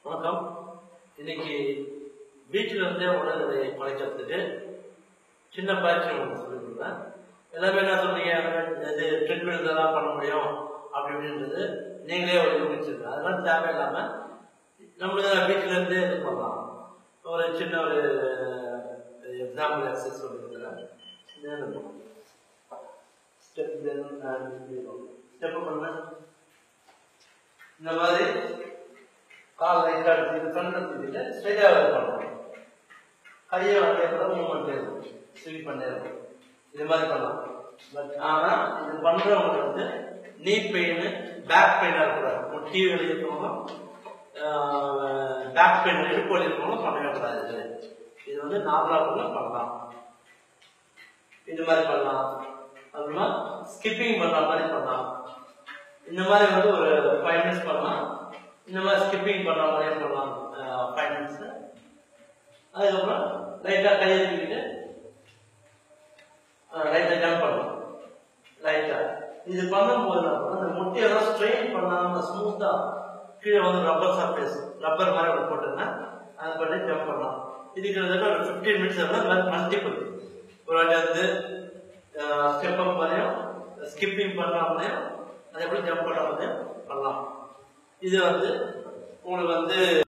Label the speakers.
Speaker 1: வணக்கம். இன்னைக்கு வீட்டில் இருந்தே உடல்நிலை குறைக்கிறதுக்கு சின்ன பயிற்சி ஒன்று சொல்லியிருந்தேன். எல்லாமே என்ன சொல்றீங்க, இது ட்ரெட்மில் தான் பண்ண முடியும் அப்படி அப்படின்றது நீங்களே ஒரு யூகிச்சிருங்க. அதெல்லாம் தேவையில்லாமல் நம்மளுக்கு வீட்டில் இருந்தே இது பண்ணலாம். ஒரு சின்ன ஒரு எக்ஸாம்பிள் எக்ஸசைஸ் சொல்லியிருக்கிறேன். ஸ்டெப் பண்ண இந்த மாதிரி கால் லைட்டாக எடுத்து இது பண்ணுறதுக்கிட்ட ஸ்ட்ரைட்டாக பண்ணணும். கையை அதே கூட மூவ்மெண்ட் இருக்கும், ஸ்வீப் பண்ணிடணும். இது மாதிரி பண்ணலாம். பட் ஆனால் இது பண்ணுறவங்க வந்து நீ பெயின் பேக் பெயினாக இருக்கக்கூடாது. முட்டி வெளியே இருக்கணும், பேக் பெயின் இடுப்பு வலி இருக்கணும் பண்ணவே கூடாது. இது வந்து நார்மலாக கூட பண்ணலாம். இது மாதிரி பண்ணலாம். அப்புறமா ஸ்கிப்பிங் பண்ணுற மாதிரி பண்ணலாம். இந்த மாதிரி வந்து ஒரு 5 minutes பண்ணலாம். இந்த மாதிரி ஸ்கிப்பிங் பண்ணுற மாதிரியே பண்ணலாம் 5 minutes. அதுக்கப்புறம் லைட்டாக கையை தூக்கிட்டு லைட்டாக ஜம்ப் பண்ணலாம். லைட்டாக இது பண்ணும்போது அந்த முட்டையெல்லாம் ஸ்ட்ரெயின் பண்ணாமல் ஸ்மூத்தாக கீழே வந்து ரப்பர் சர்ஃபேஸ் ரப்பர் மாதிரி ஒன்று போட்டுருந்தேன். அதை பண்ணி ஜம்ப் பண்ணலாம். இதுக்கு ஒரு 15 minutes மல்டிபிள். ஒரு வாட்டி வந்து ஸ்டெப் அப் மாதிரியும் ஸ்கிப்பிங் பண்ணுற மாதிரியும் அதே போல் ஜம்ப் பண்ணுற மாதிரியும் பண்ணலாம். இது வந்து உங்களுக்கு வந்து